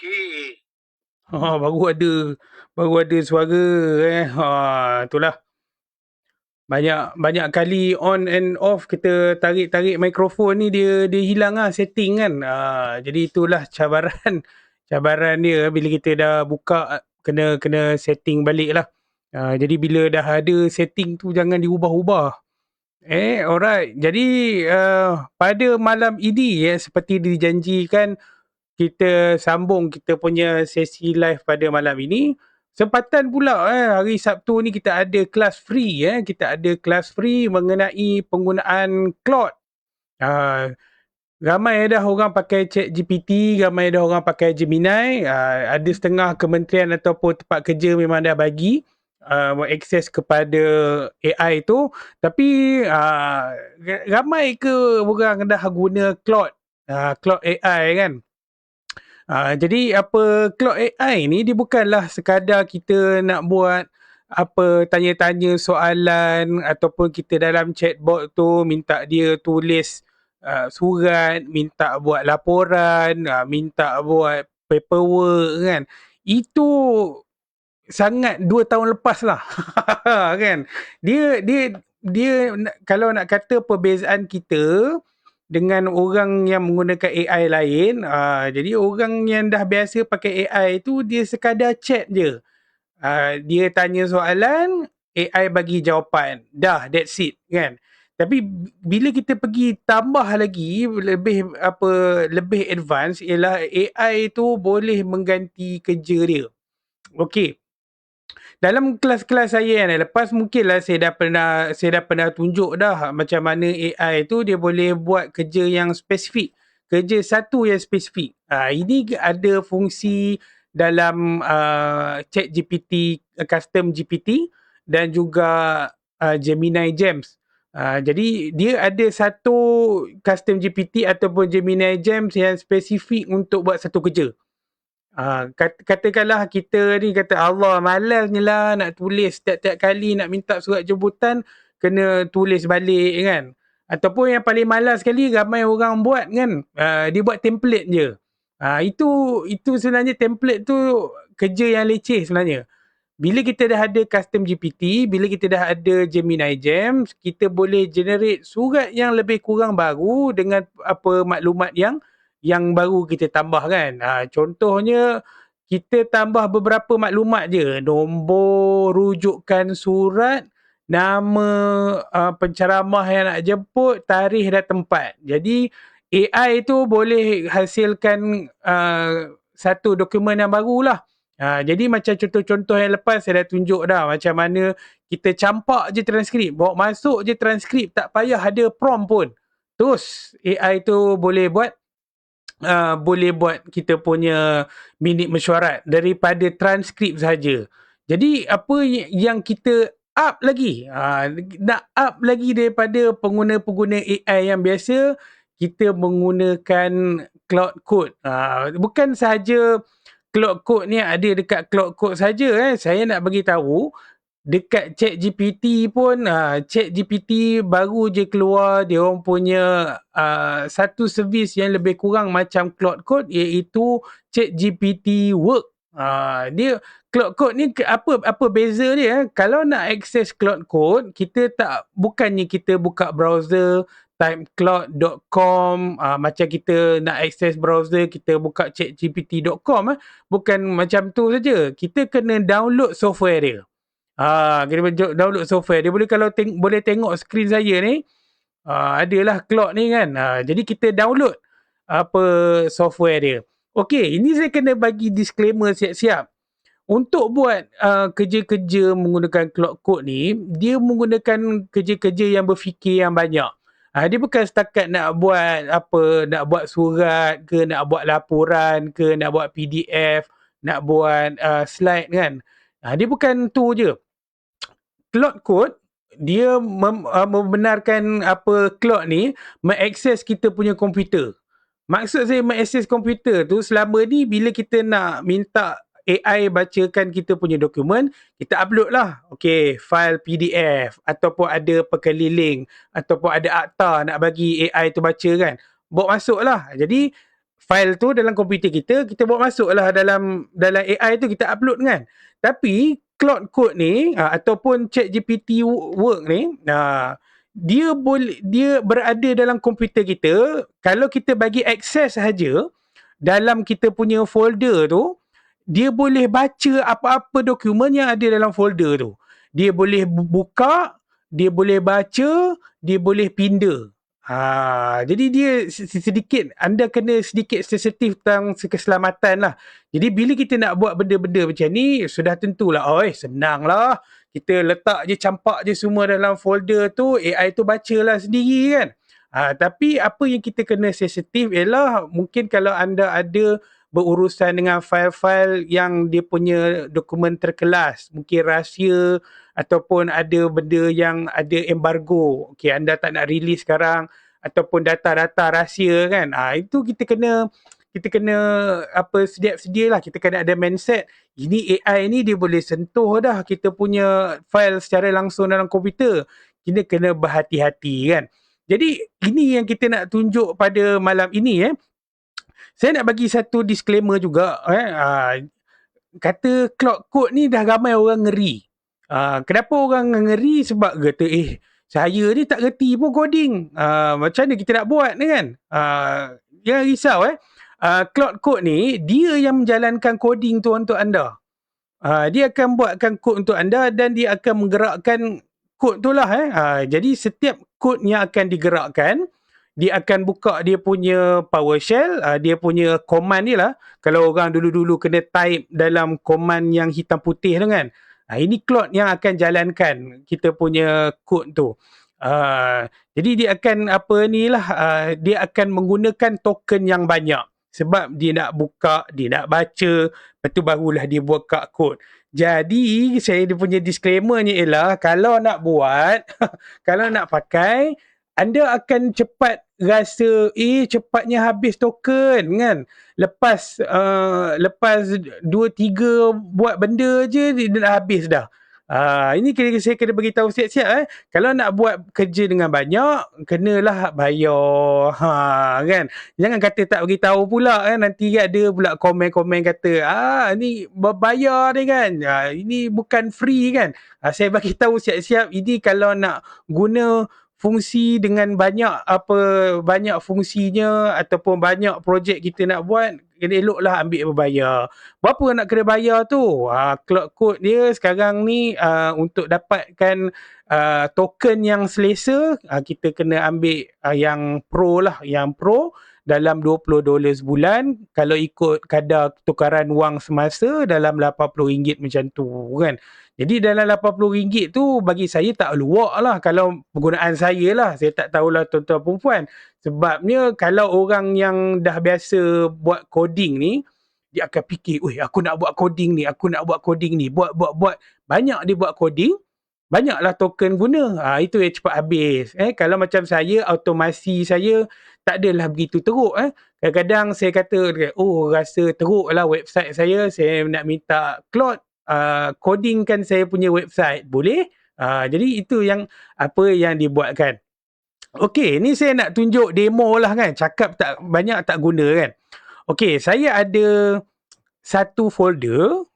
okey. Baru ada suara itulah. Banyak kali on and off kita tarik mikrofon ni dia hilang setting kan. Jadi itulah cabaran cabaran dia bila kita dah buka kena setting balik lah. Jadi bila dah ada setting tu jangan diubah-ubah. Alright. Jadi pada malam ini seperti dijanjikan kita sambung kita punya sesi live pada malam ini. Sempatan pula hari Sabtu ni kita ada kelas free kita ada kelas free mengenai penggunaan Claude. Ramai dah orang pakai ChatGPT, ramai dah orang pakai Gemini, ada setengah kementerian ataupun tempat kerja memang dah bagi akses kepada AI tu, tapi ramai ke orang dah guna Claude AI kan. Jadi Claude AI ni dia bukanlah sekadar kita nak buat tanya-tanya soalan ataupun kita dalam chatbot tu minta dia tulis surat, minta buat laporan, minta buat paperwork kan. Itu sangat 2 tahun lepas lah kan. Dia kalau nak kata perbezaan kita dengan orang yang menggunakan AI lain, jadi orang yang dah biasa pakai AI tu dia sekadar chat je. Dia tanya soalan, AI bagi jawapan. Dah, that's it kan. Tapi bila kita pergi tambah lagi lebih advance ialah AI tu boleh mengganti kerja dia. Okey. Dalam kelas-kelas saya yang lepas mungkinlah saya dah pernah tunjuk dah macam mana AI tu dia boleh buat kerja yang spesifik. Kerja satu yang spesifik. Ini ada fungsi dalam ChatGPT, Custom GPT dan juga Gemini Gems. Jadi dia ada satu Custom GPT ataupun Gemini Gems yang spesifik untuk buat satu kerja. Katakanlah kita ni kata Allah malasnya lah nak tulis tiap-tiap kali nak minta surat jemputan kena tulis balik kan, ataupun yang paling malas sekali ramai orang buat kan, dia buat template je. Itu sebenarnya template tu kerja yang leceh sebenarnya. Bila kita dah ada custom GPT, bila kita dah ada Gemini Gems, kita boleh generate surat yang lebih kurang baru dengan maklumat yang baru kita tambah kan. Contohnya kita tambah beberapa maklumat je, nombor rujukan surat, nama penceramah yang nak jemput, tarikh dan tempat. Jadi AI tu boleh hasilkan satu dokumen yang barulah. Jadi macam contoh-contoh yang lepas saya dah tunjuk dah macam mana kita campak je transkrip, bawa masuk je transkrip, tak payah ada prompt pun. Terus AI tu boleh buat kita punya minit mesyuarat daripada transkrip saja. Jadi apa yang kita up lagi, nak up lagi daripada pengguna-pengguna AI yang biasa, kita menggunakan Claude Code. Bukan sahaja Claude Code ni ada dekat Claude Code saja. Saya nak bagi tahu dekat ChatGPT pun, ChatGPT baru je keluar dia orang punya satu servis yang lebih kurang macam Claude Code, iaitu ChatGPT Work. Dia Claude Code ni apa beza dia? Kalau nak access Claude Code, bukannya kita buka browser type cloud.com, macam kita nak access browser kita buka chatgpt.com, bukan macam tu saja. Kita kena download software dia. Kita download software dia. Boleh kalau boleh tengok skrin saya ni, adalah Claude ni kan. Jadi kita download software dia. Okey, ini saya kena bagi disclaimer siap-siap. Untuk buat kerja-kerja menggunakan Claude Code ni, dia menggunakan kerja-kerja yang berfikir yang banyak. Dia bukan setakat nak buat surat ke, nak buat laporan ke, nak buat PDF, nak buat slide kan. Dia bukan tu je. Claude Code dia membenarkan Claude ni mengakses kita punya komputer. Maksud saya mengakses komputer tu, selama ni bila kita nak minta AI bacakan kita punya dokumen, kita upload lah. Okey, file PDF ataupun ada perkeliling ataupun ada akta nak bagi AI tu baca kan. Bawa masuk lah. Jadi file tu dalam komputer kita bawa masuklah dalam AI tu, kita upload kan. Tapi Claude Code ni ataupun ChatGPT work ni, dia berada dalam komputer kita. Kalau kita bagi akses saja dalam kita punya folder tu, dia boleh baca apa-apa dokumen yang ada dalam folder tu. Dia boleh buka, dia boleh baca, dia boleh pindah. Jadi dia sedikit, anda kena sedikit sensitif tentang keselamatan lah. Jadi bila kita nak buat benda-benda macam ni, sudah tentulah, senang lah. Kita letak je, campak je semua dalam folder tu, AI tu bacalah sendiri kan. Tapi apa yang kita kena sensitif ialah, mungkin kalau anda ada berurusan dengan file-file yang dia punya dokumen terkelas, mungkin rahsia ataupun ada benda yang ada embargo, okey, anda tak nak release sekarang, ataupun data-data rahsia kan, itu kita kena sedia lah. Kita kena ada mindset, ini AI ni dia boleh sentuh dah kita punya file secara langsung dalam komputer. Kita kena berhati-hati kan. Jadi ini yang kita nak tunjuk pada malam ini. Saya nak bagi satu disclaimer juga. Kata Claude Code ni dah ramai orang ngeri. Kenapa orang ngeri? Sebab kata, saya ni tak reti pun coding. Macam mana kita nak buat ni kan? Jangan risau. Claude Code ni, dia yang menjalankan coding tu untuk anda. Dia akan buatkan kod untuk anda dan dia akan menggerakkan kod tu lah. Jadi setiap kod yang akan digerakkan, dia akan buka dia punya PowerShell, dia punya command ni lah. Kalau orang dulu-dulu kena type dalam command yang hitam putih tu kan, ini Claude yang akan jalankan kita punya kod tu. Jadi dia akan dia akan menggunakan token yang banyak. Sebab dia nak buka, dia nak baca, lepas tu barulah dia buka kod. Jadi saya punya disclaimernya ialah, kalau nak buat, kalau nak pakai, anda akan cepat rasa cepatnya habis token kan. Lepas 2-3 buat benda je, dia dah habis dah. Ini saya kena beritahu siap-siap. Kalau nak buat kerja dengan banyak, kenalah bayar. Kan? Jangan kata tak beritahu pula kan. Nanti ada pula komen-komen kata, ni bayar ni kan. Ini bukan free kan. Saya bagi tahu siap-siap, ini kalau nak guna fungsi dengan banyak fungsinya ataupun banyak projek kita nak buat, kena eloklah ambil berbayar. Berapa nak kena bayar tu? Claude Code dia sekarang ni untuk dapatkan token yang selesa, kita kena ambil yang pro lah, yang pro dalam $20 sebulan. Kalau ikut kadar tukaran wang semasa dalam RM80 macam tu kan. Jadi dalam RM80 tu bagi saya tak luak lah kalau penggunaan saya lah. Saya tak tahulah tuan-tuan perempuan. Sebabnya kalau orang yang dah biasa buat coding ni, dia akan fikir, aku nak buat coding ni, buat. Banyak dia buat coding, banyaklah token guna. Itu yang cepat habis. Kalau macam saya, automasi saya tak adalah begitu teruk. Kadang-kadang saya kata, rasa teruk lah website saya nak minta Claude codingkan saya punya website. Boleh? Jadi itu yang apa yang dibuatkan. Okey, ni saya nak tunjuk demo lah kan. Cakap tak banyak tak guna kan. Okey, saya ada satu folder.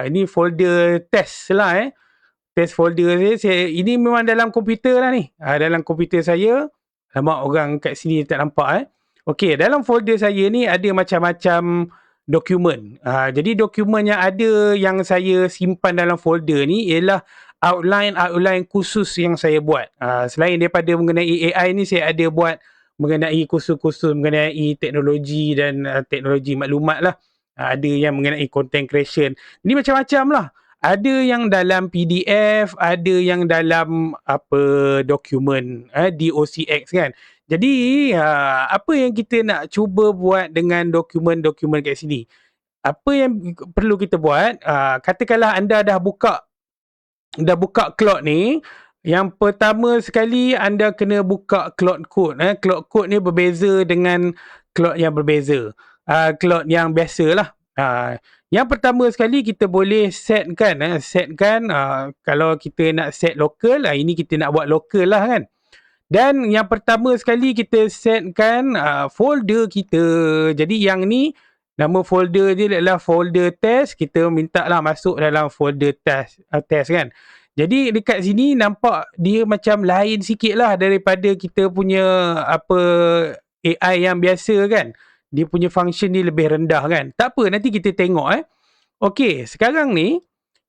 Ini folder test lah test folder saya. Ini memang dalam komputer lah ni. Dalam komputer saya. Lama orang kat sini tak nampak Okey, dalam folder saya ni ada macam-macam dokumen. Jadi dokumen yang ada yang saya simpan dalam folder ni ialah outline khusus yang saya buat. Selain daripada mengenai AI ni, saya ada buat mengenai kursus-kursus mengenai teknologi dan teknologi maklumat lah. Ada yang mengenai content creation. Ini macam-macam lah. Ada yang dalam PDF, ada yang dalam dokumen DOCX kan. Jadi apa yang kita nak cuba buat dengan dokumen-dokumen kat sini? Apa yang perlu kita buat? Katakanlah anda dah buka Claude ni. Yang pertama sekali anda kena buka Claude Code. Claude Code ni berbeza dengan Claude yang berbeza. Claude yang biasa lah. Yang pertama sekali kita boleh setkan kalau kita nak set local, ini kita nak buat local lah kan. Dan yang pertama sekali kita setkan folder kita. Jadi yang ni nama folder dia adalah folder test. Kita minta lah masuk dalam folder test kan. Jadi dekat sini nampak dia macam lain sikit lah daripada kita punya apa AI yang biasa kan. Dia punya function ni lebih rendah kan. Tak apa, nanti kita tengok Okey, sekarang ni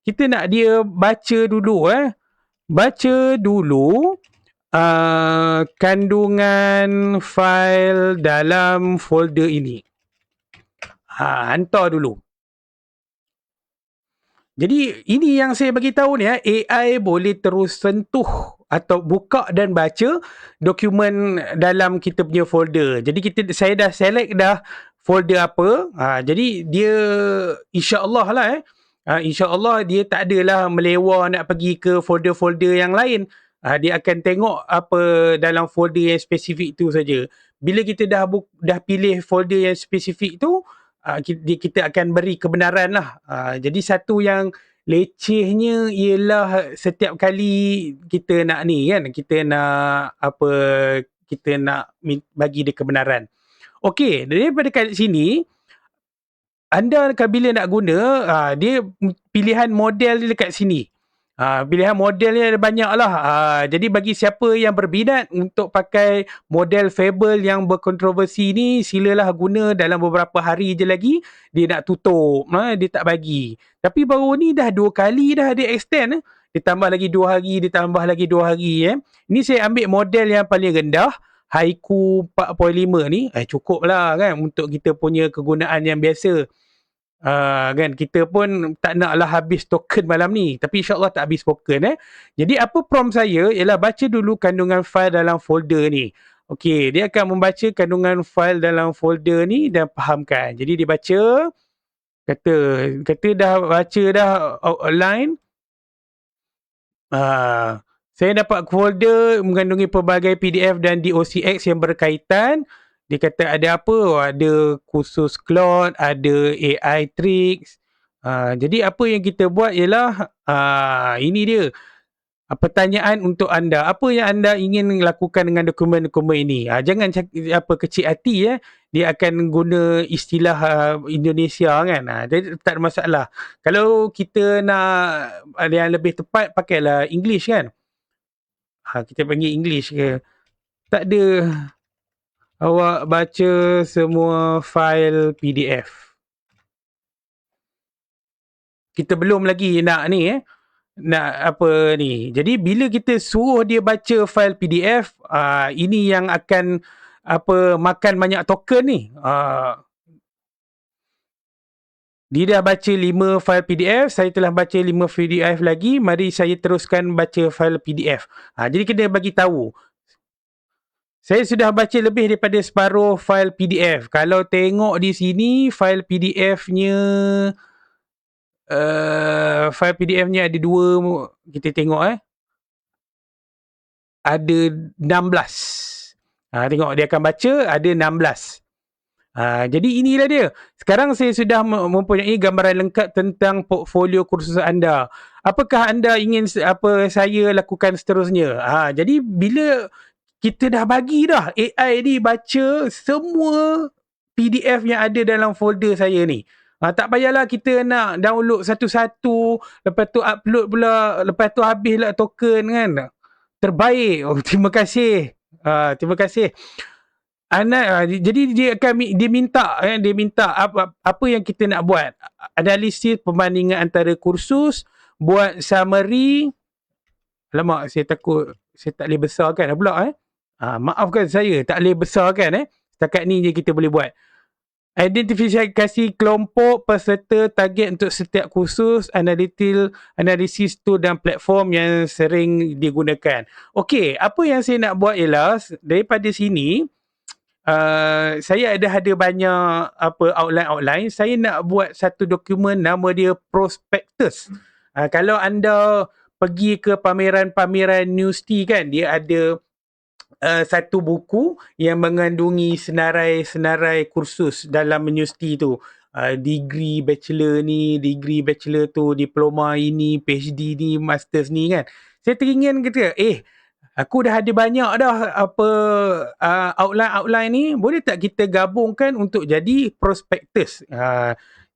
kita nak dia baca dulu Baca dulu kandungan fail dalam folder ini. Hantar dulu. Jadi ini yang saya bagi tahu ni AI boleh terus sentuh atau buka dan baca dokumen dalam kita punya folder. Jadi saya dah select dah folder apa. Jadi dia insya-Allah lah insya-Allah dia tak adalah melewar nak pergi ke folder-folder yang lain. Dia akan tengok apa dalam folder yang spesifik tu saja. Bila kita dah pilih folder yang spesifik tu, kita akan beri kebenaran lah. Jadi satu yang lecehnya ialah setiap kali kita nak ni kan, kita nak bagi dia kebenaran. Okey, daripada kat sini anda bila nak guna dia pilihan model dia dekat sini. Pilihan model ni ada banyak lah. Jadi bagi siapa yang berminat untuk pakai model Fable yang berkontroversi ni, silalah guna. Dalam beberapa hari je lagi dia nak tutup. Dia tak bagi. Tapi baru ni dah 2 kali dah dia extend. Dia tambah lagi 2 hari, dia tambah lagi 2 hari. Ni saya ambil model yang paling rendah, Haiku 4.5 ni. Cukup lah kan untuk kita punya kegunaan yang biasa. Kan kita pun tak naklah habis token malam ni, tapi insyaAllah tak habis token Jadi apa prompt saya ialah baca dulu kandungan fail dalam folder ni. Okey, dia akan membaca kandungan fail dalam folder ni dan fahamkan. Jadi dia baca, kata dah baca dah outline. Saya dapat folder mengandungi pelbagai PDF dan DOCX yang berkaitan. Dia kata ada apa? Ada kursus Claude, ada AI tricks. Jadi apa yang kita buat ialah ini dia. Pertanyaan untuk anda. Apa yang anda ingin lakukan dengan dokumen-dokumen ini? Jangan kecil hati Dia akan guna istilah Indonesia kan. Jadi tak ada masalah. Kalau kita nak yang lebih tepat, pakailah English kan. Kita panggil English ke. Tak ada. Awak baca semua fail PDF. Kita belum lagi nak ni nak apa ni. Jadi bila kita suruh dia baca fail PDF, ini yang akan makan banyak token ni. Dia dah baca 5 fail PDF, saya telah baca 5 PDF lagi, mari saya teruskan baca fail PDF. Jadi kena bagi tahu. Saya sudah baca lebih daripada separuh fail PDF. Kalau tengok di sini, fail PDF-nya ada 2. Kita tengok ada 16. Tengok dia akan baca ada 16. Jadi inilah dia. Sekarang saya sudah mempunyai gambaran lengkap tentang portfolio kursus anda. Apakah anda ingin saya lakukan seterusnya? Jadi bila kita dah bagi dah AI ni baca semua PDF yang ada dalam folder saya ni. Tak payahlah kita nak download satu-satu, lepas tu upload pula, lepas tu habislah token kan. Terbaik. Terima kasih. Terima kasih. Jadi dia minta apa yang kita nak buat. Analisis perbandingan antara kursus, buat summary. Alamak, saya takut saya tak boleh besarkan pula maafkan saya, tak boleh besarkan setakat ni je kita boleh buat. Identifikasi kelompok peserta target untuk setiap kursus, analisis tool dan platform yang sering digunakan. Okey, apa yang saya nak buat ialah daripada sini saya ada banyak outline. Saya nak buat satu dokumen nama dia prospectus. Kalau anda pergi ke pameran Newsty kan, dia ada satu buku yang mengandungi senarai kursus dalam Newsty tu. Degree bachelor ni, degree bachelor tu, diploma ini, PhD ni, masters ni kan. Saya teringin kata, Aku dah ada banyak dah apa outline-outline ni, boleh tak kita gabungkan untuk jadi prospektus.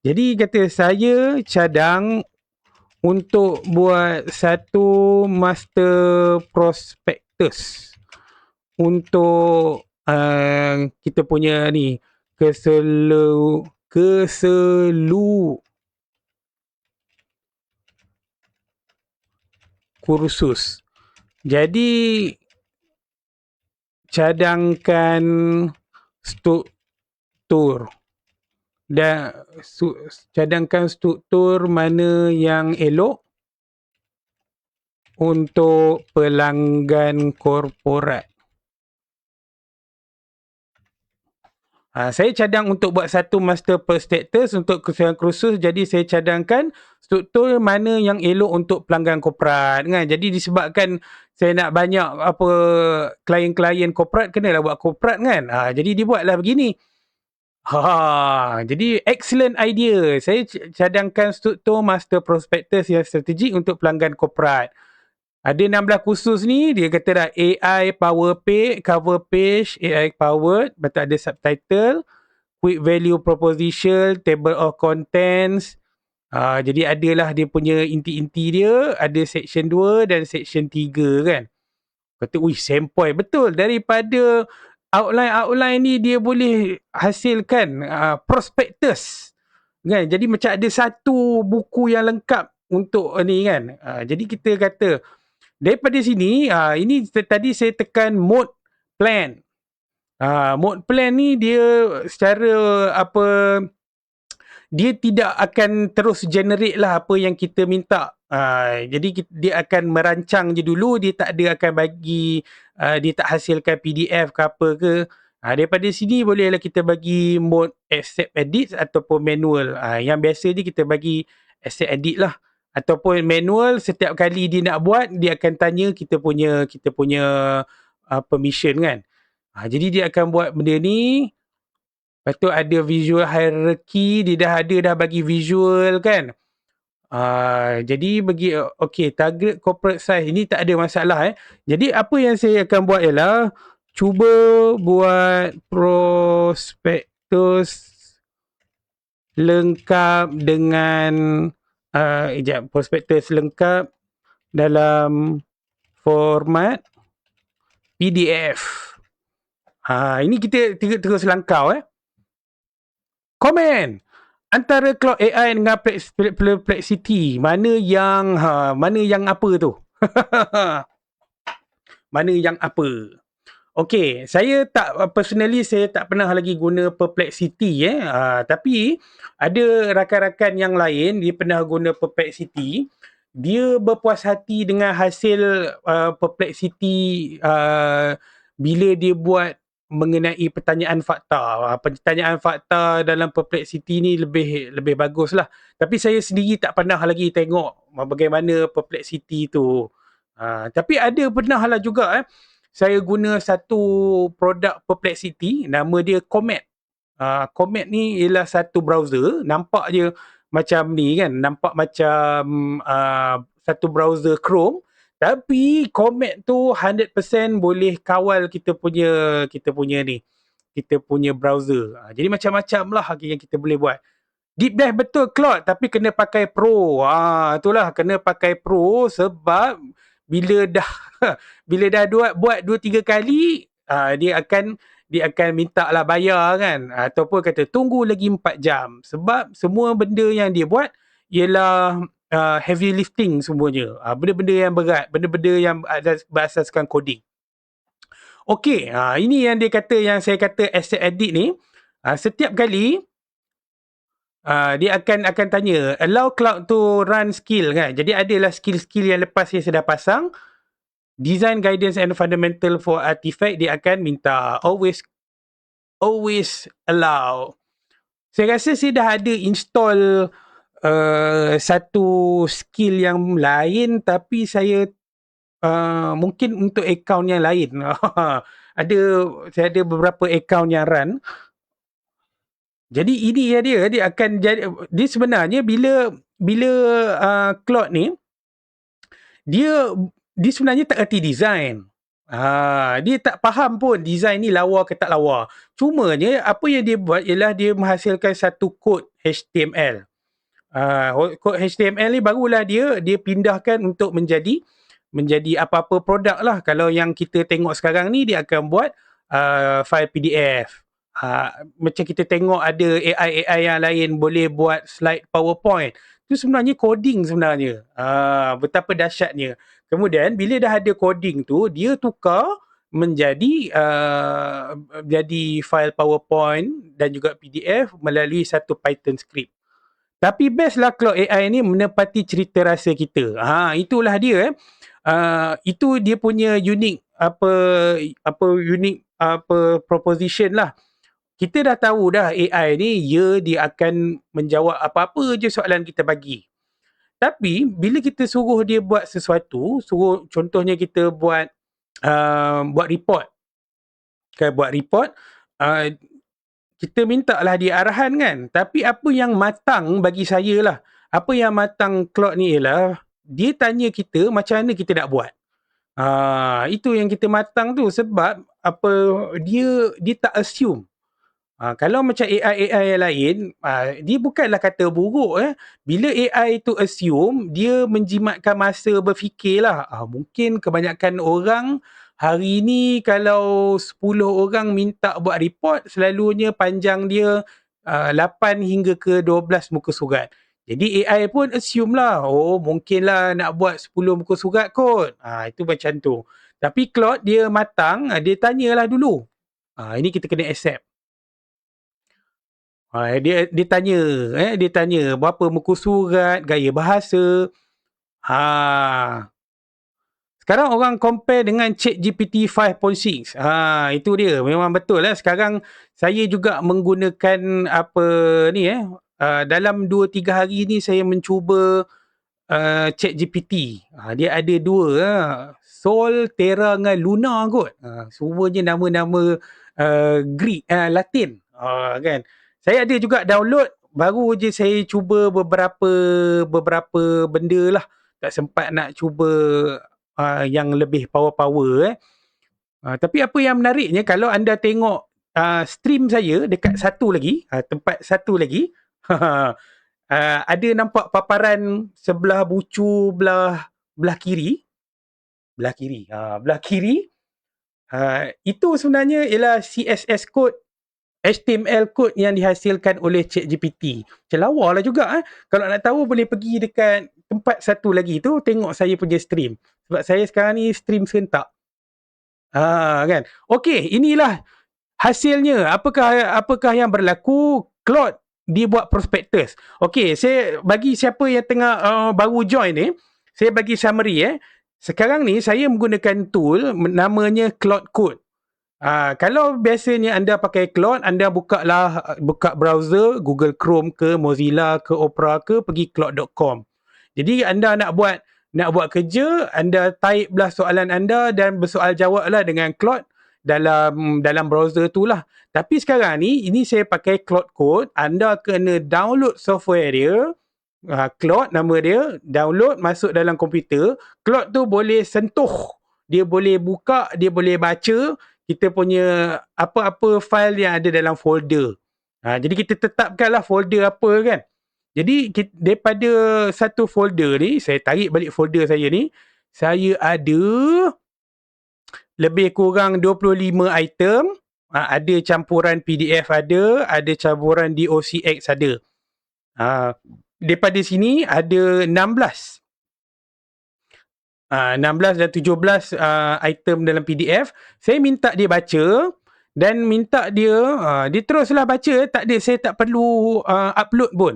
Jadi kata saya cadang untuk buat satu master prospektus untuk kita punya ni kursus. Jadi cadangkan struktur dan cadangkan struktur mana yang elok untuk pelanggan korporat. Saya cadang untuk buat satu master prospektus untuk kursus, jadi saya cadangkan struktur mana yang elok untuk pelanggan korporat kan. Jadi disebabkan saya nak banyak apa klien-klien korporat, kenalah buat korporat kan. Jadi dibuatlah begini. Jadi excellent idea. Saya cadangkan struktur master prospektus yang strategik untuk pelanggan korporat. Ada 16 kursus ni, dia kata dah AI power page, cover page, AI powered, betul ada subtitle, quick value proposition, table of contents. Jadi adalah dia punya inti-inti dia, ada section 2 dan section 3 kan. Kata, sempoi betul, daripada outline-outline ni dia boleh hasilkan prospektus kan. Jadi macam ada satu buku yang lengkap untuk ni kan. Jadi kita kata daripada sini, ini tadi saya tekan mode plan. Mode plan ni dia secara dia tidak akan terus generate lah apa yang kita minta. Jadi dia akan merancang je dulu, dia tak ada akan bagi, dia tak hasilkan PDF ke apa ke. Daripada sini bolehlah kita bagi mode accept edit ataupun manual. Yang biasa je kita bagi accept edit lah. Ataupun manual, setiap kali dia nak buat, dia akan tanya kita punya permission kan. Jadi dia akan buat benda ni. Lepas tu ada visual hierarchy, dia dah bagi visual kan. Jadi bagi target corporate size ini tak ada masalah Jadi apa yang saya akan buat ialah cuba buat prospektus lengkap dengan prospektus lengkap dalam format PDF. Ini kita terus langkau Komen antara Claude AI dengan Perplexity, mana yang apa tu? Mana yang apa? Okey, saya personally saya tak pernah lagi guna Perplexity tapi ada rakan-rakan yang lain dia pernah guna Perplexity. Dia berpuas hati dengan hasil Perplexity bila dia buat mengenai pertanyaan fakta. Pertanyaan fakta dalam Perplexity ni lebih bagus lah. Tapi saya sendiri tak pernah lagi tengok bagaimana Perplexity tu. Tapi ada pernah lah juga saya guna satu produk Perplexity, nama dia Comet. Comet ni ialah satu browser, nampak je macam ni kan, nampak macam satu browser Chrome, tapi Comet tu 100% boleh kawal kita punya browser. Jadi macam-macam lah yang kita boleh buat. Deep dive betul Claude, tapi kena pakai Pro. Itulah, kena pakai Pro sebab bila dah buat 2-3 kali, dia akan minta lah bayar kan, ataupun kata tunggu lagi 4 jam sebab semua benda yang dia buat ialah heavy lifting semuanya, benda-benda yang berat, benda-benda yang berasaskan coding. Okey, ini yang dia kata, yang saya kata asset edit ni, setiap kali dia akan tanya allow Claude to run skill kan. Jadi adalah skill-skill yang lepas yang saya dah pasang, design guidance and fundamental for artifact, dia akan minta always allow. Saya rasa saya dah ada install satu skill yang lain, tapi saya mungkin untuk account yang lain. Saya ada beberapa account yang run. Jadi ini dia akan jadi, dia sebenarnya bila Claude ni dia sebenarnya tak erti design. Dia tak faham pun design ni lawa ke tak lawa. Cumanya apa yang dia buat ialah dia menghasilkan satu kod HTML. Kod HTML ni barulah dia pindahkan untuk menjadi apa-apa produk lah. Kalau yang kita tengok sekarang ni dia akan buat file PDF. Macam kita tengok ada AI yang lain boleh buat slide PowerPoint. Itu sebenarnya coding sebenarnya. Betapa dahsyatnya. Kemudian bila dah ada coding tu, dia tukar menjadi jadi file PowerPoint dan juga PDF melalui satu Python script. Tapi best lah Claude AI ni menepati cerita rasa kita. Itulah dia. Itu dia punya unique proposition lah. Kita dah tahu dah AI ni dia akan menjawab apa-apa je soalan kita bagi. Tapi bila kita suruh dia buat sesuatu, contohnya kita buat report. Buat report, kita minta lah dia arahan kan. Tapi apa yang matang bagi saya lah, apa yang matang Claude ni ialah dia tanya kita macam mana kita nak buat. Itu yang kita matang tu, sebab dia tak assume. Kalau macam AI yang lain, dia bukanlah kata buruk. Bila AI tu assume, dia menjimatkan masa berfikir lah. Mungkin kebanyakan orang hari ni kalau 10 orang minta buat report, selalunya panjang dia 8 hingga ke 12 muka surat. Jadi AI pun assume lah, mungkinlah nak buat 10 muka surat kot. Itu macam tu. Tapi Claude dia matang, dia tanyalah dulu. Ini kita kena accept. Dia tanya berapa muka surat, gaya bahasa. Sekarang orang compare dengan ChatGPT 5.6. Itu dia. Memang betul lah. Sekarang saya juga menggunakan dalam 2-3 hari ni saya mencuba ChatGPT. Dia ada 2, Sol, Terra dengan Luna kot. Semuanya nama-nama Greek, Latin. Kan? Saya ada juga download, baru je saya cuba beberapa benda lah. Tak sempat nak cuba yang lebih power-power. Tapi apa yang menariknya, kalau anda tengok stream saya dekat satu lagi, tempat satu lagi, ada nampak paparan sebelah bucu belah kiri. Belah kiri. Itu sebenarnya ialah CSS code, HTML code yang dihasilkan oleh ChatGPT. Macam lawa lah juga. Kalau nak tahu boleh pergi dekat tempat satu lagi tu, tengok saya punya stream. Sebab saya sekarang ni stream serentak. Kan? Okey, inilah hasilnya. Apakah yang berlaku? Claude dia buat prospectus. Okey, saya bagi siapa yang tengah baru join ni, saya bagi summary. Sekarang ni saya menggunakan tool namanya Claude Code. Kalau biasanya anda pakai Claude, anda buka browser, Google Chrome ke, Mozilla ke, Opera ke, pergi claude.com. Jadi anda nak buat kerja, anda type lah soalan anda dan bersoal jawab lah dengan Claude dalam browser tu lah. Tapi sekarang ni, ini saya pakai Claude Code. Anda kena download software dia, Claude nama dia, download, masuk dalam komputer. Claude tu boleh sentuh, dia boleh buka, dia boleh baca kita punya apa-apa file yang ada dalam folder. Jadi kita tetapkanlah folder apa kan. Jadi daripada satu folder ni, saya tarik balik folder saya ni, saya ada lebih kurang 25 item. Ada campuran PDF ada campuran DOCX ada. Daripada sini ada 16 dan 17 item dalam PDF. Saya minta dia baca dan minta dia teruslah baca. Saya tak perlu upload pun.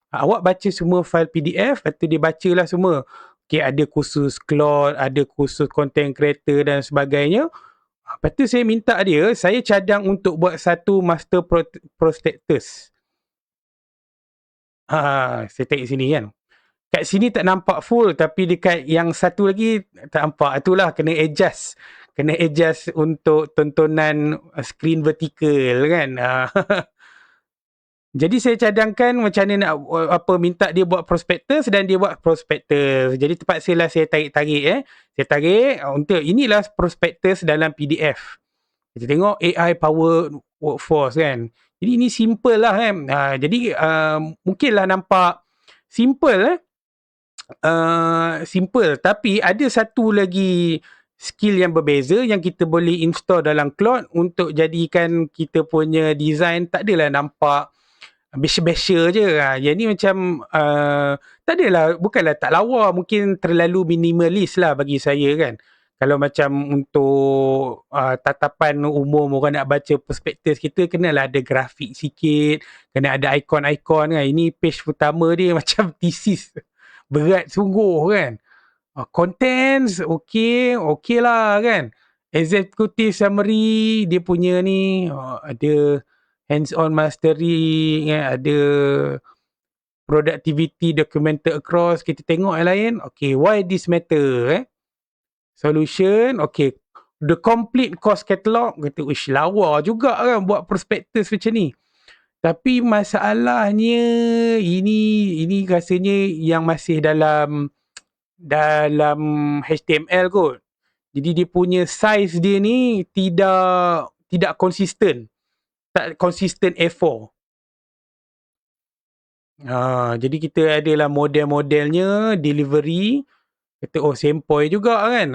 Awak baca semua file PDF, lepas tu dia bacalah semua. Okay, ada kursus Claude, ada kursus content creator dan sebagainya. Lepas tu saya minta dia, saya cadang untuk buat satu master prospectus. Saya tengok sini kan. Kat sini tak nampak full, tapi dekat yang satu lagi tak nampak. Itulah kena adjust. Kena adjust untuk tontonan screen vertical kan. Jadi saya cadangkan macam mana nak minta dia buat prospectus dan dia buat prospectus. Jadi terpaksa lah saya tarik. Saya tarik untuk inilah prospectus dalam PDF. Kita tengok AI power workforce kan. Jadi ini simple lah kan. Jadi mungkinlah nampak simple simple, tapi ada satu lagi skill yang berbeza yang kita boleh install dalam Claude untuk jadikan kita punya design tak adalah nampak biasa-biasa je. Yang ni macam tak adalah, bukanlah tak lawa, mungkin terlalu minimalis lah bagi saya kan. Kalau macam untuk tatapan umum orang nak baca prospektus kita, kenalah ada grafik sikit, kena ada ikon-ikon kan. Ini page pertama dia macam thesis. Berat sungguh kan. Contents okey lah kan. Executive summary dia punya ni ada hands-on mastery, ada productivity documented across. Kita tengok yang lain. Okay, why this matter? Solution. Okay, the complete course catalog. Kata, uish, lawa juga kan buat prospectus macam ni. Tapi masalahnya ini rasanya yang masih dalam HTML kot. Jadi dia punya size dia ni tidak konsisten. Tak konsisten A4. Jadi kita adalah model-modelnya, delivery. Kata, sempoi juga kan.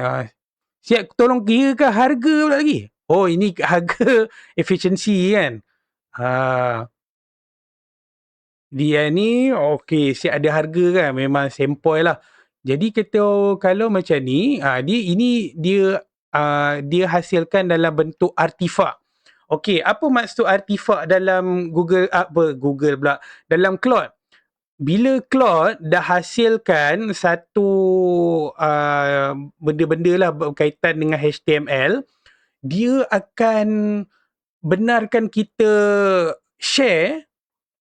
Siap tolong kirakan harga pula lagi. Ini harga efficiency kan. Dia ni, siap ada harga kan. Memang sempoi lah. Jadi kata kalau macam ni, dia hasilkan dalam bentuk artifak. Apa maksud artifak dalam Google pula, dalam Claude? Bila Claude dah hasilkan satu benda-benda lah berkaitan dengan HTML, dia akan benarkan kita share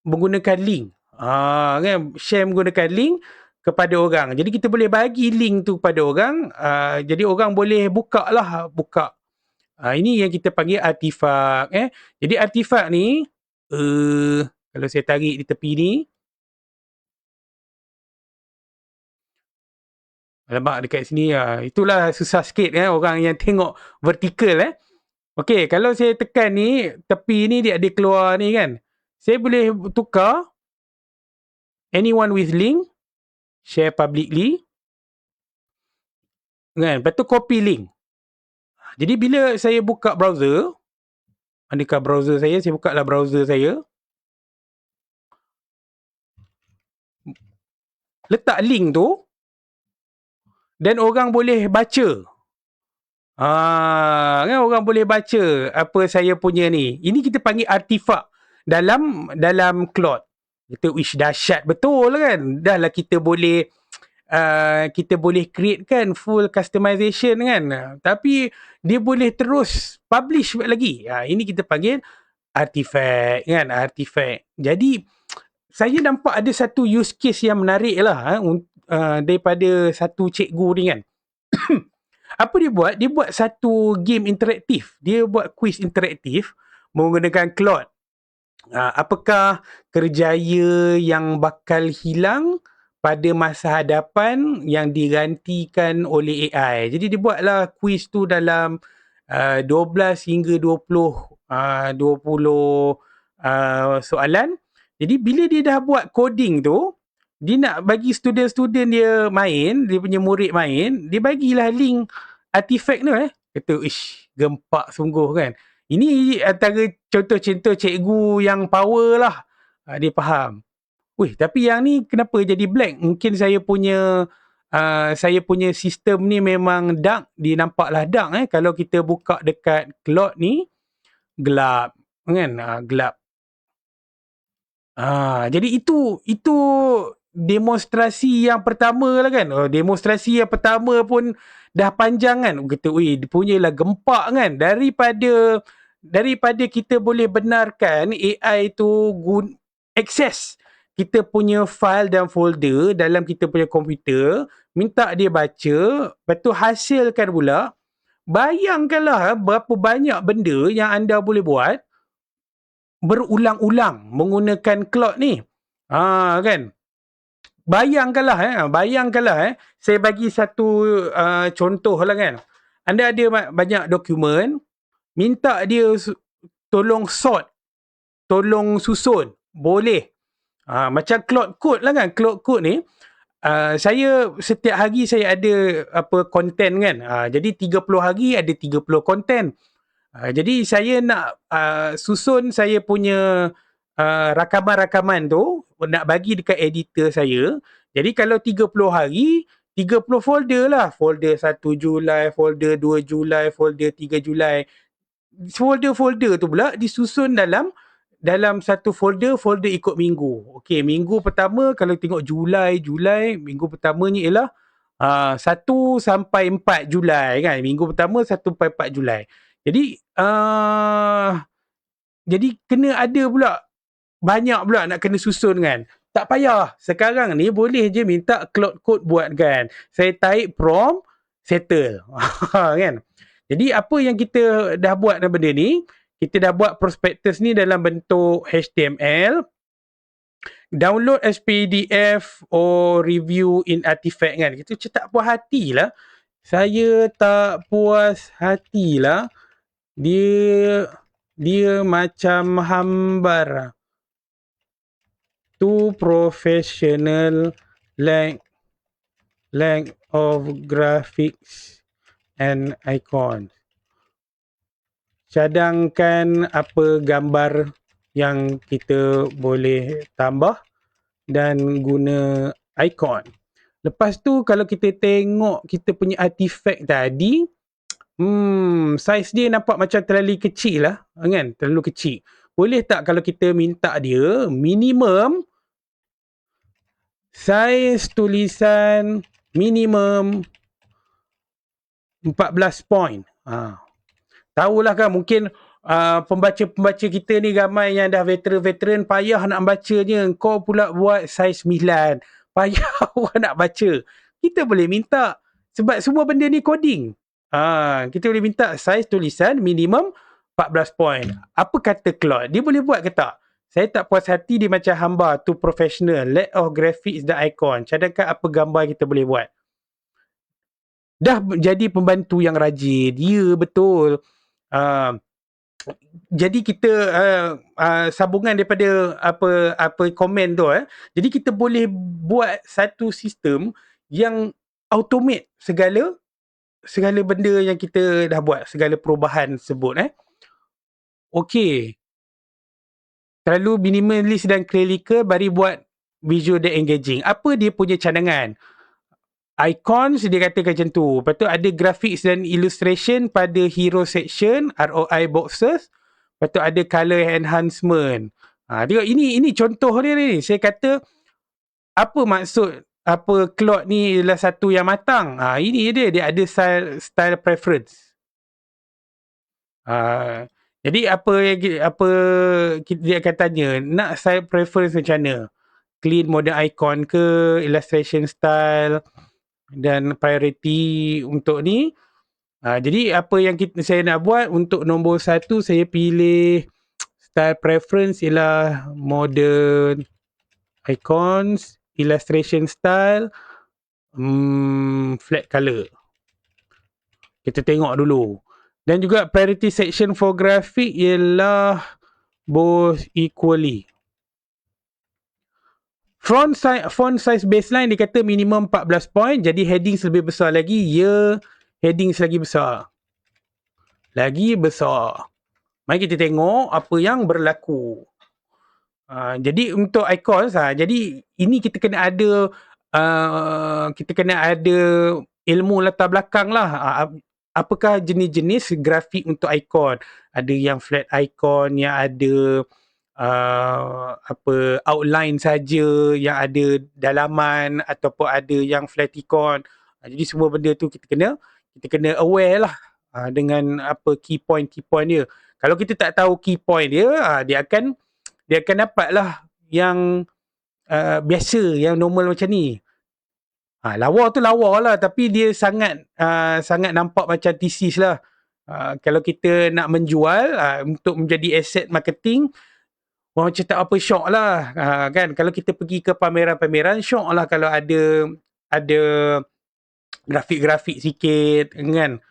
menggunakan link. Kan? Share menggunakan link kepada orang. Jadi kita boleh bagi link tu kepada orang. Jadi orang boleh buka. Ini yang kita panggil artifak. Jadi artifak ni, kalau saya tarik di tepi ni, alamak dekat sini, itulah susah sikit orang yang tengok vertikal. Kalau saya tekan ni, tepi ni dia ada keluar ni kan. Saya boleh tukar anyone with link, share publicly. Kan? Lepas tu copy link. Jadi bila saya buka browser, manakah browser saya? Saya buka lah browser saya. Letak link tu dan orang boleh baca. Kan orang boleh baca apa saya punya ni. Ini kita panggil artifak dalam Claude. Kita dahsyat betul kan. Dah lah kita boleh create kan full customization kan. Tapi dia boleh terus publish lagi. Ini kita panggil artifact kan, artifact. Jadi saya nampak ada satu use case yang menarik lah daripada satu cikgu ni kan. Apa dia buat? Dia buat satu game interaktif. Dia buat quiz interaktif menggunakan Claude. Apakah kerjaya yang bakal hilang pada masa hadapan yang digantikan oleh AI? Jadi dia buatlah quiz tu dalam 12 hingga 20 soalan. Jadi bila dia dah buat coding tu, dia nak bagi student-student dia main, dia punya murid main, dia bagilah link artifact tu kata, gempak sungguh kan. Ini antara contoh-contoh cikgu yang power lah. Dia faham. Tapi yang ni kenapa jadi black? Mungkin saya punya sistem ni memang dark. Dia nampaklah dark Kalau kita buka dekat Claude ni, gelap kan? Gelap. Jadi itu demonstrasi yang pertama lah kan. Demonstrasi yang pertama pun dah panjang kan. Kata, dia punya lah gempak kan. Daripada kita boleh benarkan AI tu akses kita punya file dan folder dalam kita punya komputer, minta dia baca, lepas tu hasilkan pula. Bayangkanlah berapa banyak benda yang anda boleh buat berulang-ulang menggunakan cloud ni. Kan? Bayangkanlah saya bagi satu contoh lah kan. Anda ada banyak dokumen, minta dia tolong sort, tolong susun, boleh. Macam cloud code lah kan. Cloud code ni, saya setiap hari saya ada konten kan. Jadi 30 hari ada 30 konten. Jadi saya nak susun saya punya rakaman-rakaman tu, nak bagi dekat editor saya. Jadi kalau 30 hari, 30 folder lah. Folder 1 Julai, folder 2 Julai, folder 3 Julai. Folder-folder tu pula disusun dalam satu folder ikut minggu. Okey, minggu pertama kalau tengok Julai, minggu pertamanya ialah 1 sampai 4 Julai kan. Minggu pertama 1 sampai 4 Julai. Jadi kena ada pula, banyak pula nak kena susun kan. Tak payah. Sekarang ni boleh je minta cloud code buat kan. Saya type prompt, settle. Kan? Jadi apa yang kita dah buat dalam benda ni, kita dah buat prospectus ni dalam bentuk HTML, download as PDF or review in artifact kan. Kita macam tak puas hati lah. Saya tak puas hati lah. Dia macam hambar. Too professional, lack of graphics and icons. Cadangkan apa gambar yang kita boleh tambah dan guna icon. Lepas tu kalau kita tengok kita punya artifact tadi, saiz dia nampak macam terlalu kecil lah kan, terlalu kecil. Boleh tak kalau kita minta dia minimum saiz tulisan minimum 14 point. Tahulah kan, mungkin pembaca-pembaca kita ni ramai yang dah veteran-veteran, payah nak bacanya. Kau pula buat saiz 9. Payah orang nak baca. Kita boleh minta, sebab semua benda ni coding. Kita boleh minta saiz tulisan minimum 14 point. Apa kata Claude? Dia boleh buat ke tak? Saya tak puas hati dia macam hamba, too professional, lack of graphics dan icon. Cadangkan apa gambar kita boleh buat. Dah jadi pembantu yang rajin. Ya, betul. Jadi kita sambungan daripada apa komen tu. Jadi kita boleh buat satu sistem yang automate segala benda yang kita dah buat, segala perubahan sebut. Okey. Terlalu minimalist dan clinical, bari buat visual dan engaging. Apa dia punya cadangan? Icons dia katakan macam tu. Lepas tu ada graphics dan illustration pada hero section, ROI boxes. Lepas tu ada color enhancement. Tengok ini contoh dia ni. Saya kata apa maksud Claude ni adalah satu yang matang. Ini dia ada style preference. Jadi apa dia akan tanya, nak style preference macam mana? Clean modern icon ke, illustration style dan priority untuk ni. Jadi apa yang saya nak buat untuk nombor 1, saya pilih style preference ialah modern icons, illustration style, flat color. Kita tengok dulu. Dan juga priority section for graphic ialah both equally. Font size baseline dia kata minimum 14 point. Jadi headings lebih besar lagi. Ya, headings lagi besar. Lagi besar. Mari kita tengok apa yang berlaku. Jadi untuk icons, jadi ini kita kena ada ilmu latar belakang lah. Apakah jenis-jenis grafik untuk icon? Ada yang flat icon, yang ada outline saja, yang ada dalaman, ataupun ada yang flat icon. Jadi semua benda tu kita kena aware lah dengan apa key point dia. Kalau kita tak tahu key point dia, dia akan dapatlah yang biasa, yang normal macam ni. Lawa tu lawa lah, tapi dia sangat nampak macam thesis lah. Kalau kita nak menjual untuk menjadi asset marketing, orang macam tak apa syok lah. Kan kalau kita pergi ke pameran-pameran, syok lah kalau ada grafik-grafik sikit kan.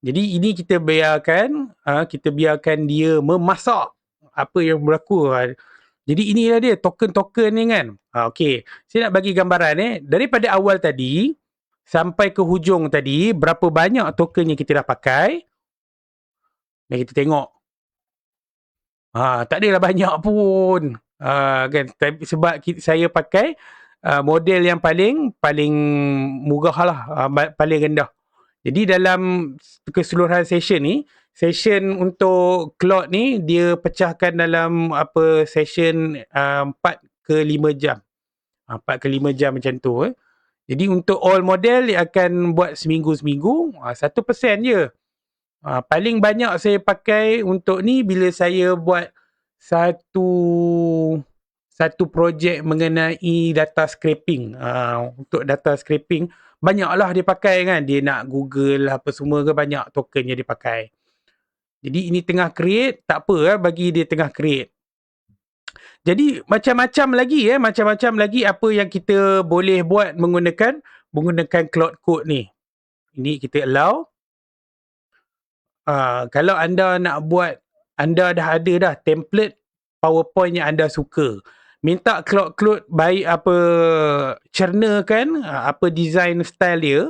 Jadi ini kita biarkan dia memasak apa yang berlaku. Jadi inilah dia token-token ni kan. Okey, saya nak bagi gambaran daripada awal tadi sampai ke hujung tadi, berapa banyak token yang kita dah pakai. Dan kita tengok. Tak adalah banyak pun. Kan sebab saya pakai model yang paling murah lah, paling rendah. Jadi dalam keseluruhan session ni, session untuk Claude ni dia pecahkan dalam session 4 ke 5 jam. 4 ke 5 jam macam tu. Jadi untuk all model dia akan buat seminggu-seminggu, 1% je. Paling banyak saya pakai untuk ni bila saya buat satu projek mengenai data scraping. Untuk data scraping banyaklah dia pakai kan, dia nak Google apa semua ke, banyak token yang dia pakai. Jadi ini tengah create, tak apa bagi dia tengah create. Jadi macam-macam lagi apa yang kita boleh buat menggunakan Claude Code ni. Ini kita allow. Kalau anda nak buat, anda dah ada dah template PowerPoint yang anda suka, minta Claude baik cernakan apa design style dia,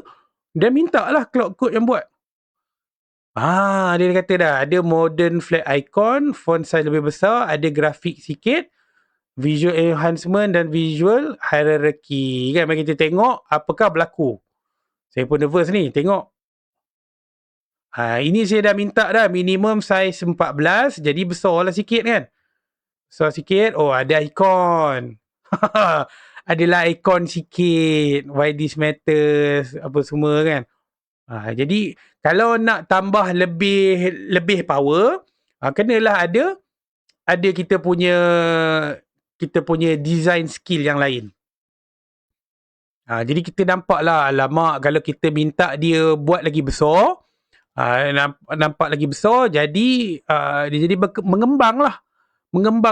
dan minta lah Claude Code yang buat. Dia kata dah ada modern flat icon, font size lebih besar, ada grafik sikit, visual enhancement dan visual hierarchy kan. Mari kita tengok apakah berlaku. Saya pun nervous ni tengok. Ini saya dah minta dah minimum size 14, jadi besar lah sikit kan. Besar sikit. Ada ikon. Adalah ikon sikit. Why this matters. Apa semua kan. Jadi kalau nak tambah lebih power, kenalah ada kita punya design skill yang lain. Jadi kita nampak lah, alamak kalau kita minta dia buat lagi besar, nampak lagi besar, jadi dia jadi mengembang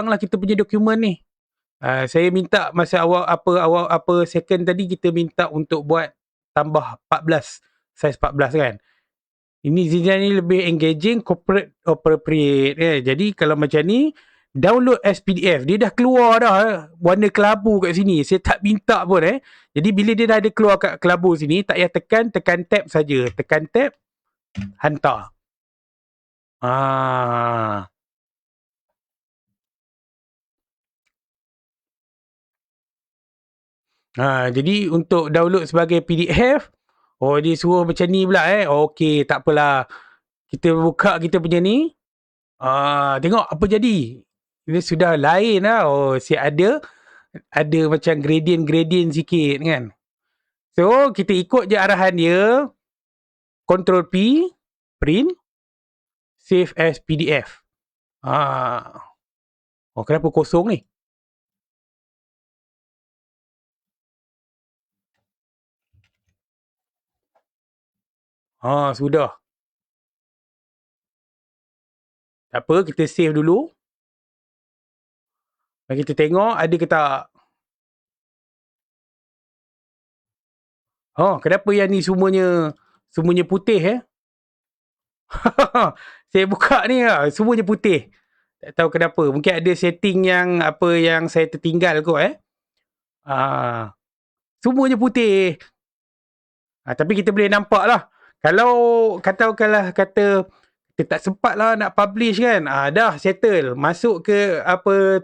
lah kita punya dokumen ni. Saya minta masa awal second tadi, kita minta untuk buat tambah 14, size 14 kan. Ini design ni lebih engaging, corporate appropriate. Jadi kalau macam ni, download as PDF. Dia dah keluar dah warna kelabu kat sini. Saya tak minta pun Jadi bila dia dah ada keluar kat kelabu sini, tak payah tekan tab saja. Tekan tab, hantar. Jadi untuk download sebagai PDF, dia suruh macam ni pula Okey, tak apalah. Kita buka kita punya ni. Tengok apa jadi. Ini sudah lain lah. Siap ada macam gradient sikit kan. So kita ikut je arahan dia. Ctrl P, print, save as PDF. Kenapa kosong ni? Sudah. Tak apa, kita save dulu. Mari kita tengok ada ke tak. Kenapa yang ni semuanya putih Saya buka ni semuanya putih. Tak tahu kenapa. Mungkin ada setting yang saya tertinggal kot semuanya putih. Tapi kita boleh nampak lah. Kalau katakanlah kita tak sempat lah nak publish kan. Dah settle. Masuk ke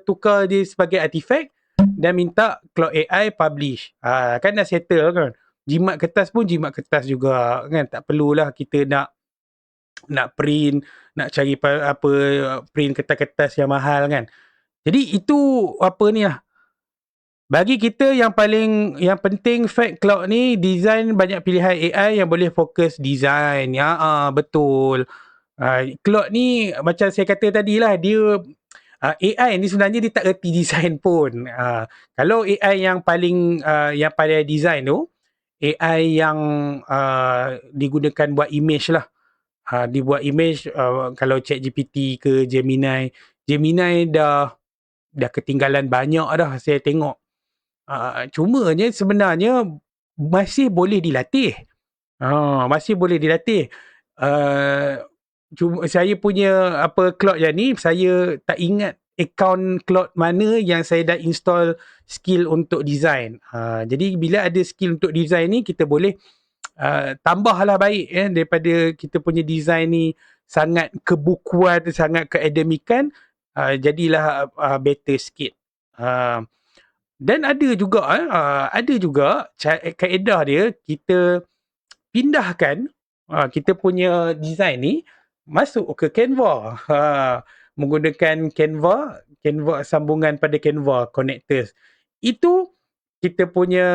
tukar dia sebagai artifact dan minta Claude AI publish. Kan dah settle kan. Jimat kertas pun jimat kertas juga kan. Tak perlulah kita nak print, nak cari print kertas-kertas yang mahal kan. Jadi itu ni lah. Bagi kita yang penting fact Claude ni design banyak pilihan AI yang boleh fokus design. Betul. Claude ni macam saya kata tadi lah, dia AI ni sebenarnya dia tak reti design pun. Kalau AI yang paling design tu, AI yang digunakan buat image lah. Dibuat image, kalau ChatGPT ke Gemini dah dah ketinggalan banyak dah saya tengok. Cumanya sebenarnya masih boleh dilatih. Masih boleh dilatih. Cuma saya punya Claude yang ni, saya tak ingat akaun Claude mana yang saya dah install skill untuk design. Jadi bila ada skill untuk design ni, kita boleh tambahlah baik daripada kita punya design ni sangat kebukuan, sangat keakademikan, jadilah better sikit. Dan ada juga kaedah dia, kita pindahkan kita punya design ni masuk ke Canva, menggunakan Canva sambungan pada Canva connectors. Itu kita punya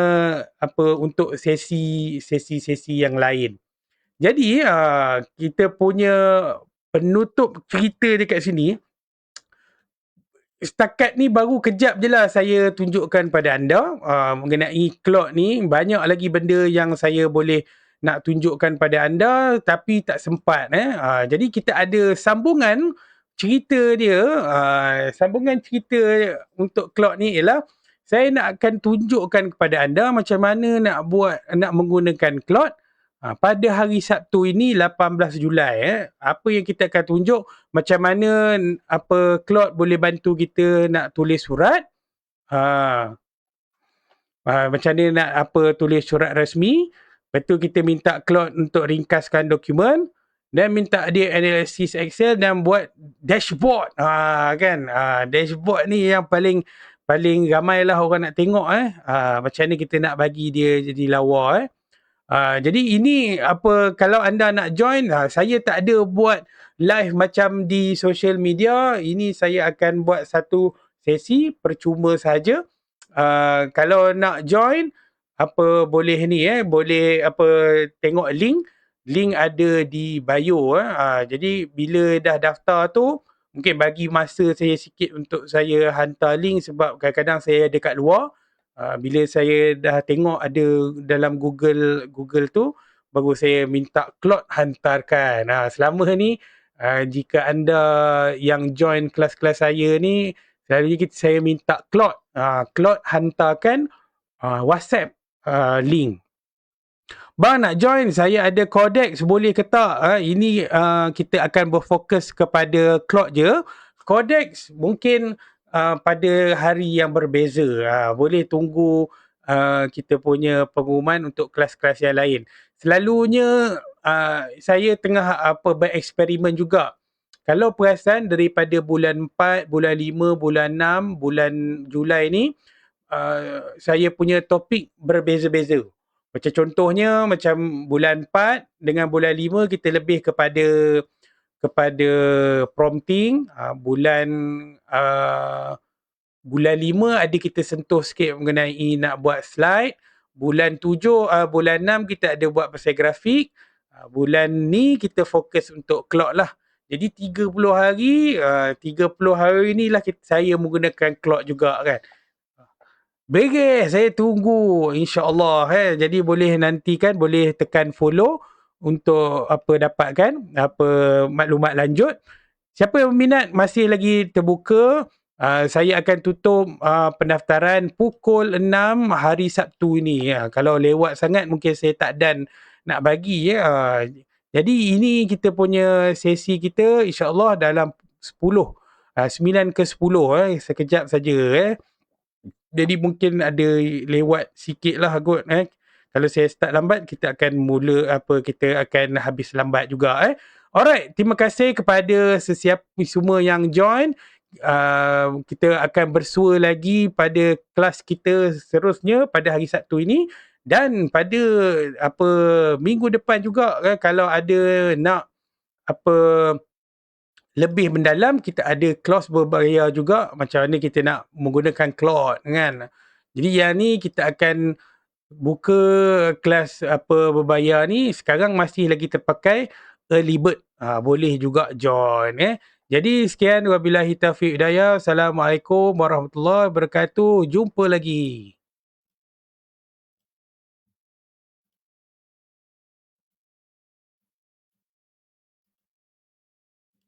untuk sesi yang lain. Jadi kita punya penutup cerita dekat sini, setakat ni baru kejap je lah saya tunjukkan pada anda mengenai Claude ni. Banyak lagi benda yang saya boleh nak tunjukkan pada anda tapi tak sempat. Jadi kita ada sambungan cerita dia. Sambungan cerita untuk Claude ni ialah saya nak akan tunjukkan kepada anda macam mana nak menggunakan Claude pada hari Sabtu ini 18 Julai. Apa yang kita akan tunjuk, macam mana Claude boleh bantu kita nak tulis surat. Macam mana nak tulis surat rasmi. Lepas tu kita minta Claude untuk ringkaskan dokumen dan minta dia analisis Excel dan buat dashboard. Dashboard ni yang paling ramai lah orang nak tengok. Macam mana kita nak bagi dia jadi lawa. Jadi ini kalau anda nak join, saya tak ada buat live macam di social media. Ini saya akan buat satu sesi percuma saja. Kalau nak join, boleh ni boleh tengok link ada di bio. Jadi bila dah daftar tu, mungkin bagi masa saya sikit untuk saya hantar link, sebab kadang-kadang saya ada kat luar. Bila saya dah tengok ada dalam Google tu, baru saya minta Claude hantarkan. Selama ni jika anda yang join kelas-kelas saya ni, selalunya saya minta Claude hantarkan WhatsApp link. Bang nak join, saya ada Codex, boleh ke tak? Ini kita akan berfokus kepada Claude je. Codex mungkin pada hari yang berbeza. Boleh tunggu kita punya pengumuman untuk kelas-kelas yang lain. Selalunya saya tengah bereksperimen juga. Kalau perasan daripada bulan 4, bulan 5, bulan 6, bulan Julai ni, saya punya topik berbeza-beza. Macam contohnya macam bulan 4 dengan bulan 5 kita lebih kepada prompting. Bulan 5 ada kita sentuh sikit mengenai nak buat slide. Bulan 6 kita ada buat pasal grafik. Bulan ni kita fokus untuk Claude lah. Jadi 30 hari ni lah saya menggunakan Claude juga kan. Beres, saya tunggu insya-Allah. Jadi boleh nantikan, boleh tekan follow untuk dapatkan maklumat lanjut. Siapa yang minat masih lagi terbuka. Saya akan tutup pendaftaran pukul 6 hari Sabtu ini. Kalau lewat sangat mungkin saya tak dan nak bagi. Jadi ini kita punya sesi kita, insya-Allah dalam 9 ke 10 sekejap saja. Jadi mungkin ada lewat sikit lah kot. Kalau saya start lambat, kita akan kita akan habis lambat juga. Alright, terima kasih kepada semua yang join. Kita akan bersua lagi pada kelas kita seterusnya pada hari Sabtu ini. Dan pada minggu depan juga, kalau ada nak lebih mendalam, kita ada kelas berbayar juga, macam mana kita nak menggunakan Claude kan. Jadi yang ni kita akan buka kelas berbayar ni, sekarang masih lagi terpakai early bird. Boleh juga join. Jadi sekian, wabillahi taufiq hidayah. Assalamualaikum warahmatullahi wabarakatuh. Jumpa lagi.